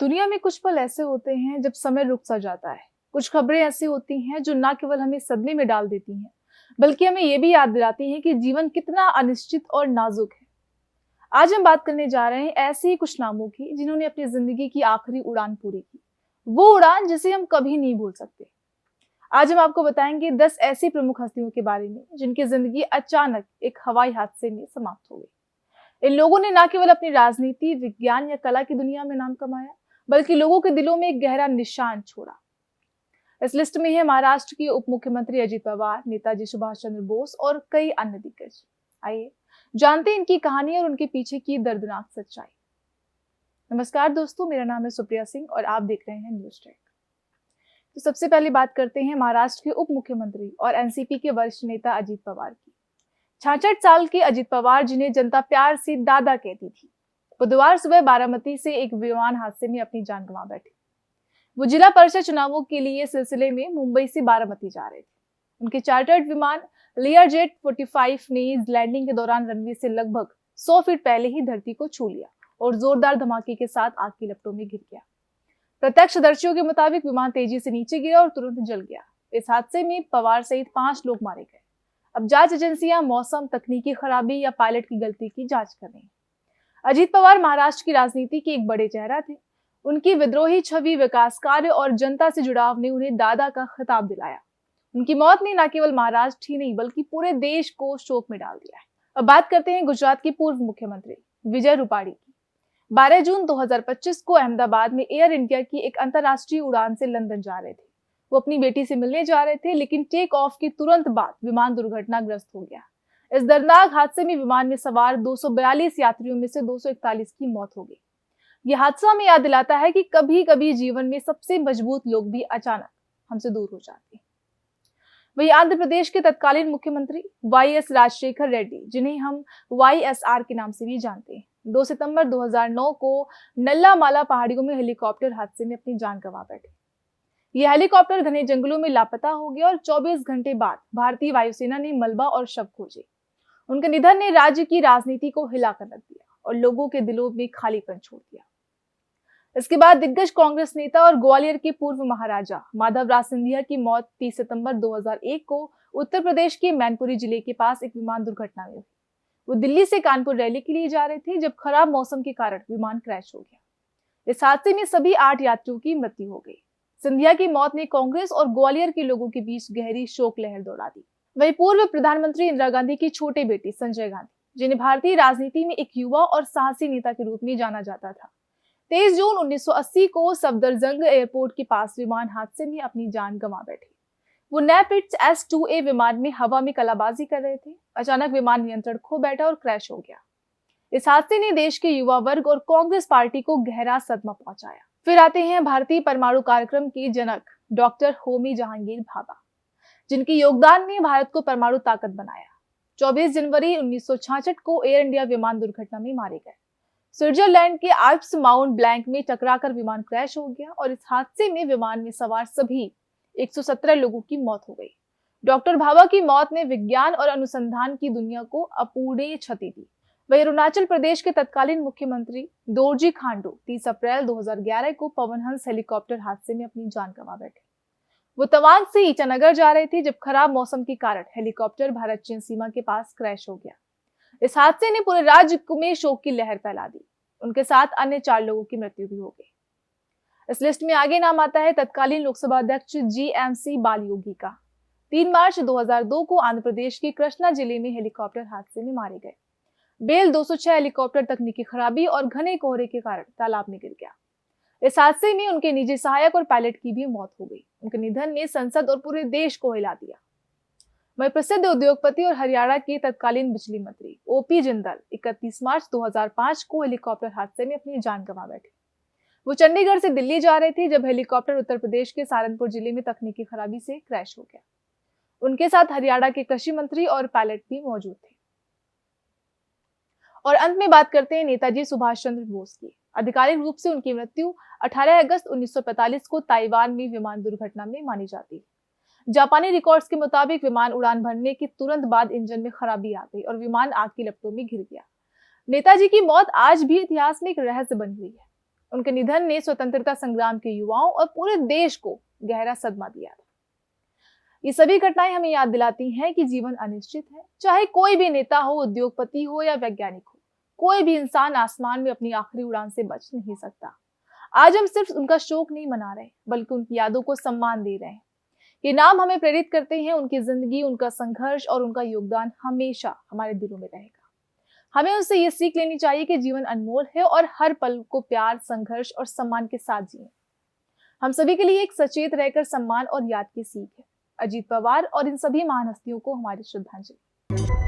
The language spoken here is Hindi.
दुनिया में कुछ पल ऐसे होते हैं जब समय रुक सा जाता है। कुछ खबरें ऐसी होती हैं जो ना केवल हमें सदमे में डाल देती हैं, बल्कि हमें ये भी याद दिलाती हैं कि जीवन कितना अनिश्चित और नाजुक है। आज हम बात करने जा रहे हैं ऐसे ही कुछ नामों की जिन्होंने अपनी जिंदगी की आखिरी उड़ान पूरी की, वो उड़ान जिसे हम कभी नहीं भूल सकते। आज हम आपको बताएंगे 10 ऐसी प्रमुख हस्तियों के बारे में जिनकी जिंदगी अचानक एक हवाई हादसे में समाप्त हो गई। इन लोगों ने न केवल अपनी राजनीति, विज्ञान या कला की दुनिया में नाम कमाया, बल्कि लोगों के दिलों में एक गहरा निशान छोड़ा। इस लिस्ट में है महाराष्ट्र के उप मुख्यमंत्री अजित पवार, नेताजी सुभाष चंद्र बोस और कई अन्य दिग्गज। आइए जानते हैं इनकी कहानी और उनके पीछे की दर्दनाक सच्चाई। नमस्कार दोस्तों, मेरा नाम है सुप्रिया सिंह और आप देख रहे हैं न्यूज ट्रैक। तो सबसे पहले बात करते हैं महाराष्ट्र के उप मुख्यमंत्री और एनसीपी के वरिष्ठ नेता अजित पवार की। 66 साल के अजित पवार, जिन्हें जनता प्यार से दादा कहती थी, बुधवार सुबह बारामती से एक विमान हादसे में अपनी जान गंवा बैठे। वो जिला परिषद चुनावों के लिए सिलसिले में मुंबई से बारामती जा रहे थे। उनके चार्टर्ड विमान लेयरजेट 45 ने लैंडिंग के दौरान रनवे से लगभग 100 फीट पहले ही धरती को छू लिया और जोरदार धमाके के साथ आग की लपटों में घिर गया। प्रत्यक्षदर्शियों के मुताबिक विमान तेजी से नीचे गिरा और तुरंत जल गया। इस हादसे में पवार सहित 5 लोग मारे गए। अब जांच एजेंसियां मौसम, तकनीकी खराबी या पायलट की गलती की जांच कर रही हैं। अजित पवार महाराष्ट्र की राजनीति के एक बड़े चेहरा थे। उनकी विद्रोही छवि, विकास कार्य और जनता से जुड़ाव ने उन्हें दादा का खिताब दिलाया। उनकी मौत ने न केवल महाराष्ट्र ही नहीं बल्कि पूरे देश को शोक में डाल दिया है। अब बात करते हैं गुजरात की पूर्व मुख्यमंत्री विजय रूपाणी की। 12 जून 2025 को अहमदाबाद में एयर इंडिया की एक अंतर्राष्ट्रीय उड़ान से लंदन जा रहे थे। वो अपनी बेटी से मिलने जा रहे थे, लेकिन टेक ऑफ के तुरंत बाद विमान दुर्घटनाग्रस्त हो गया। इस दर्दनाक हादसे में विमान में सवार 242 यात्रियों में से 241 की मौत हो गई। यह हादसा हमें याद दिलाता है कि कभी कभी जीवन में सबसे मजबूत लोग भी अचानक हमसे दूर हो जाते हैं। वही आंध्र प्रदेश के तत्कालीन मुख्यमंत्री वाईएस राजशेखर रेड्डी, जिन्हें हम वाईएसआर के नाम से भी जानते हैं, 2 सितंबर 2009 को नल्लामाला पहाड़ियों में हेलीकॉप्टर हादसे में अपनी जान गंवा बैठे। यह हेलीकॉप्टर घने जंगलों में लापता हो गया और 24 घंटे बाद भारतीय वायुसेना ने मलबा और शव खोजे। उनके निधन ने राज्य की राजनीति को हिलाकर रख दिया और लोगों के दिलों में खालीपन छोड़ दिया। इसके बाद दिग्गज कांग्रेस नेता और ग्वालियर के पूर्व महाराजा माधवराज सिंधिया की मौत 30 सितंबर 2001 को उत्तर प्रदेश के मैनपुरी जिले के पास एक विमान दुर्घटना में हुई। वो दिल्ली से कानपुर रैली के लिए जा रहे थे जब खराब मौसम के कारण विमान क्रैश हो गया। इस हादसे में सभी 8 यात्रियों की मृत्यु हो गई। सिंधिया की मौत ने कांग्रेस और ग्वालियर के लोगों के बीच गहरी शोक लहर दौड़ा दी। वही पूर्व प्रधानमंत्री इंदिरा गांधी की छोटे बेटे संजय गांधी, जिन्हें भारतीय राजनीति में एक युवा और साहसी नेता के रूप में जाना जाता था, 23 जून 1980 को सफदरजंग एयरपोर्ट के पास विमान हादसे में अपनी जान गंवा बैठे। वो नेपिट्स S-2A विमान में हवा में कलाबाजी कर रहे थे। अचानक विमान नियंत्रण खो बैठा और क्रैश हो गया। इस हादसे ने देश के युवा वर्ग और कांग्रेस पार्टी को गहरा सदमा पहुंचाया। फिर आते हैं भारतीय परमाणु कार्यक्रम के जनक डॉक्टर होमी जहांगीर भाभा, जिनके योगदान ने भारत को परमाणु ताकत बनाया। 24 जनवरी 1966 को एयर इंडिया विमान दुर्घटना में मारे गए। स्विट्जरलैंड के आल्प्स माउंट ब्लैंक में टकराकर विमान क्रैश हो गया और इस हादसे में विमान में सवार सभी 117 लोगों की मौत हो गई। डॉक्टर भाभा की मौत ने विज्ञान और अनुसंधान की दुनिया को अपूरणीय क्षति दी। वही अरुणाचल प्रदेश के तत्कालीन मुख्यमंत्री दोरजी खांडू 30 अप्रैल 2011 को पवनहंस हेलीकॉप्टर हादसे में अपनी जान गंवा बैठे। वो तवांग से ईटानगर जा रहे थे जब खराब मौसम के कारण हेलीकॉप्टर भारत चीन सीमा के पास क्रैश हो गया। इस हादसे ने पूरे राज्य में शोक की लहर फैला दी। उनके साथ अन्य 4 लोगों की मृत्यु भी हो गई। इस लिस्ट में आगे नाम आता है तत्कालीन लोकसभा अध्यक्ष GMC बालयोगी का। 3 मार्च 2002 को आंध्र प्रदेश के कृष्णा जिले में हेलीकॉप्टर हादसे में मारे गए। बेल 206 हेलीकॉप्टर तकनीकी खराबी और घने कोहरे के कारण तालाब में गिर गया। इस हादसे में उनके निजी सहायक और पायलट की भी मौत हो गई। उनके निधन ने संसद और पूरे देश को हिला दिया। वही प्रसिद्ध उद्योगपति और हरियाणा के तत्कालीन बिजली मंत्री OP जिंदल 31 मार्च 2005 को हेलीकॉप्टर हादसे में अपनी जान गंवा बैठे। वो चंडीगढ़ से दिल्ली जा रहे थे जब हेलीकॉप्टर उत्तर प्रदेश के सहारनपुर जिले में तकनीकी खराबी से क्रैश हो गया। उनके साथ हरियाणा के कृषि मंत्री और पायलट भी मौजूद थे। और अंत में बात करते हैं नेताजी सुभाष चंद्र बोस की। आधिकारिक रूप से उनकी मृत्यु 18 अगस्त 1945 को ताइवान में विमान दुर्घटना में मानी जाती है। जापानी रिकॉर्ड्स के मुताबिक विमान उड़ान भरने के तुरंत बाद इंजन में खराबी आ गई और विमान आग की लपटों में घिर गया। नेताजी की मौत आज भी इतिहास में एक रहस्य बनी हुई है। उनके निधन ने स्वतंत्रता संग्राम के युवाओं और पूरे देश को गहरा सदमा दिया था। ये सभी घटनाएं हमें याद दिलाती हैं कि जीवन अनिश्चित है। चाहे कोई भी नेता हो, उद्योगपति हो या वैज्ञानिक हो, कोई भी इंसान आसमान में अपनी आखिरी उड़ान से बच नहीं सकता। आज हम सिर्फ उनका शोक नहीं मना रहे, बल्कि उनकी यादों को सम्मान दे रहे हैं। ये नाम हमें प्रेरित करते हैं, उनकी जिंदगी, उनका संघर्ष और उनका योगदान हमेशा हमारे दिलों में रहेगा। हमें उससे ये सीख लेनी चाहिए कि जीवन अनमोल है और हर पल को प्यार, संघर्ष और सम्मान के साथ जिए। हम सभी के लिए एक सचेत रहकर सम्मान और याद की सीख है। अजीत पवार और इन सभी महान हस्तियों को हमारी श्रद्धांजलि।